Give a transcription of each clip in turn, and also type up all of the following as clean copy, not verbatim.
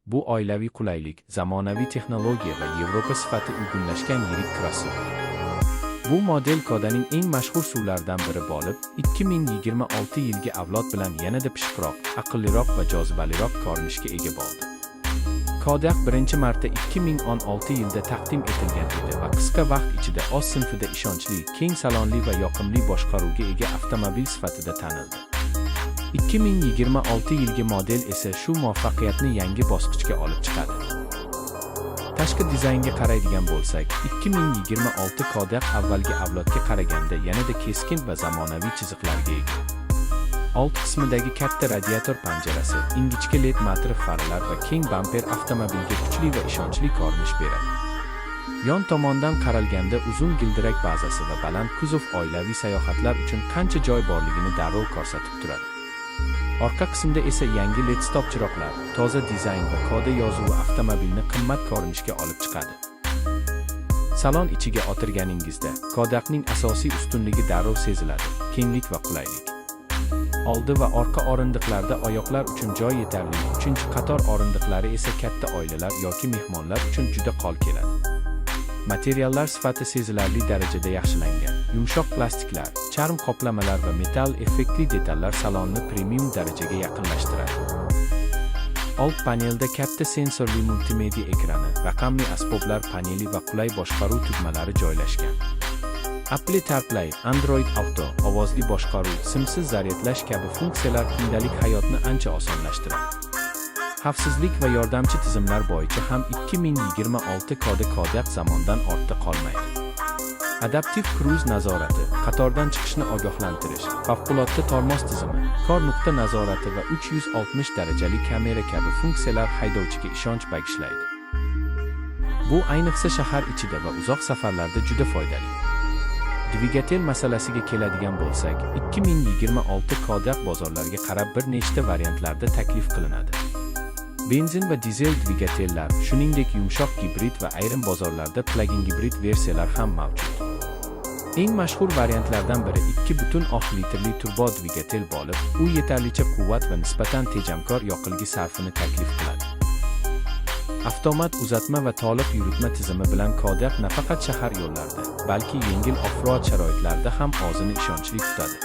Bu oilaviy qulaylik, zamonaviy texnologiya va Yevropa sifati uyg'unlashgan yirik crossover. Bu model Kodaning eng mashhur suvlaridan biri bo'lib, 2026 yilgi avlod bilan yanada pishiqroq, aqlliroq va jozibaliroq ko'rinishga ega bo'ldi. Kodak birinchi marta 2016 yilda taqdim etilgan edi va qisqa vaqt ichida o'z sinfida ishonchli, keng salonli va yoqimli boshqaruvga ega avtomobil sifatida tanildi. 2026 yilgi model esa shu muvaffaqiyatni yangi bosqichga olib chiqadi. Tashqi dizaynga qaraydigan bo'lsak, 2026 Kodak avvalgi avlodga qaraganda yanada keskin va zamonaviy chiziqlarga ega. Old qismidagi katta radiator panjarasi, ingichka LED matrix farlar va keng bamper avtomobilga kuchli va ishonchli ko'rinish beradi. Yon tomondan qaralganda uzun gildirak bazasi va baland kuzov oilaviy sayohatlar uchun qancha joy borligini darrov ko'rsatib turadi. Orqa qismda esa yangi LED stop chiroqlar, toza dizayn va Koda yozuvi avtomobilni qimmat ko'rinishga olib chiqadi. Salon ichiga o'tirganingizda Kodakning asosiy ustunligi darrov seziladi: kenglik va qulaylik. Oldi va orqa o'rindiqlarda oyoqlar uchun joy yetarli, uchinchi qator o'rindiqlari esa katta oilalar yoki mehmonlar uchun juda qo'l keladi. Materiallar sifati sezilarli darajada yaxshilangan. Yumshoq plastiklar, charm qoplamalar va metall effektli detallar salonni premium darajaga yaqinlashtiradi. Old panelda katta sensorli multimedia ekrani, raqamli asboblar paneli va qulay boshqaruv tugmalari joylashgan. Apple CarPlay, Android Auto, ovozli boshqaruv, simsiz zaryadlash kabi funksiyalar kundalik hayotni ancha osonlashtiradi. Xavfsizlik va yordamchi tizimlar bo'yicha ham 2026 Kodak zamondan ortda qolmaydi. Adaptiv kruz nazorati, qatordan chiqishni ogohlantirish, favqulodda tormoz tizimi, kor nuqta nazorati va 360 darajali kamera kabi funksiyalar haydovchiga ishonch bag'ishlaydi. Bu ayniqsa shahar ichida va uzoq safarlarda juda foydali. Dvigatel masalasiga keladigan bo'lsak, 2026 Kodak bozorlarga qarab bir nechta variantlarda taklif qilinadi. Benzin va dizel dvigatellar, shuningdek yumshoq gibrid va ayrim bozorlarda plug-in gibrid versiyalar ham mavjud. Eng mashhur variantlardan biri 2,6 litrli turbo dvigatel bo'lib, u yetarlicha quvvat va nisbatan tejamkor yoqilg'i sarfini taklif qiladi. Avtomat uzatma va to'liq yuritma tizimi bilan Kodak nafaqat shahar yo'llarida, balki yengil off-road sharoitlarda ham o'zini ishonchli tutadi.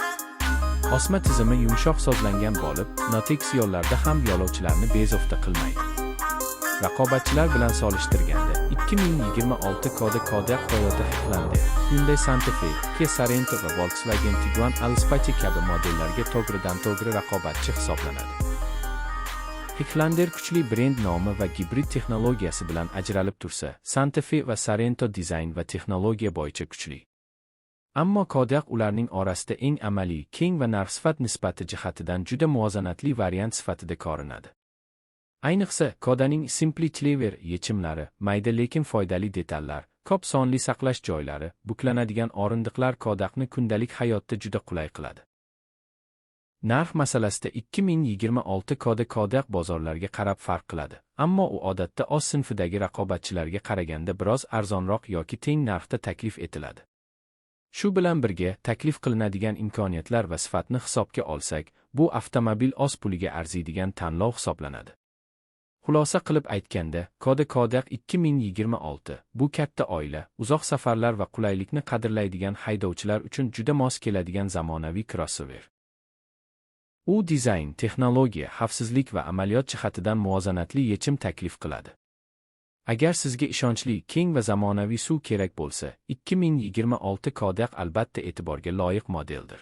Osma tizimi yumshoq sozlangan bo'lib, notex yo'llarda ham yo'lovchilarni bezovta qilmaydi. Raqobatchilar bilan solishtirganda, 2026 Kodak Toyota Highlander, Hyundai Santa Fe, Kia Sorento va Volkswagen Tiguan Allspace kabi modellarga to'g'ridan-to'g'ri raqobatchi hisoblanadi. Highlander kuchli brend nomi va gibrid texnologiyasi bilan ajralib tursa, Santa Fe va Sorento dizayn va texnologiya bo'yicha kuchli. Ammo Kodak ularning orasida eng amaliy, keng va narx-sifat nisbati jihatidan juda muvozanatli variant sifatida ko'rinadi. Ayniqsa, Kodaning Simply Clever yechimlari, mayda lekin foydali detallar, ko'p sonli saqlash joylari, buklanadigan o'rindiqlar Kodakni kundalik hayotda juda qulay qiladi. Narx masalasida 2026 Kodak bozorlarga qarab farq qiladi, ammo u odatda o'z sinfidagi raqobatchilarga qaraganda biroz arzonroq yoki teng narxda taklif etiladi. Shu bilan birga, taklif qilinadigan imkoniyatlar va sifatni hisobga olsak, bu avtomobil o'z puliga arziydigan tanlov hisoblanadi. Xulosa qilib aytganda, Kodak 2026 bu katta oila, uzoq safarlar va qulaylikni qadrlaydigan haydovchilar uchun juda mos keladigan zamonaviy crossover. U dizayn, texnologiya, xavfsizlik va amaliyot jihatidan muvozanatli yechim taklif qiladi. Agar sizga ishonchli, keng va zamonaviy suv kerak bo'lsa, 2026 Kodak albatta e'tiborga loyiq modeldir.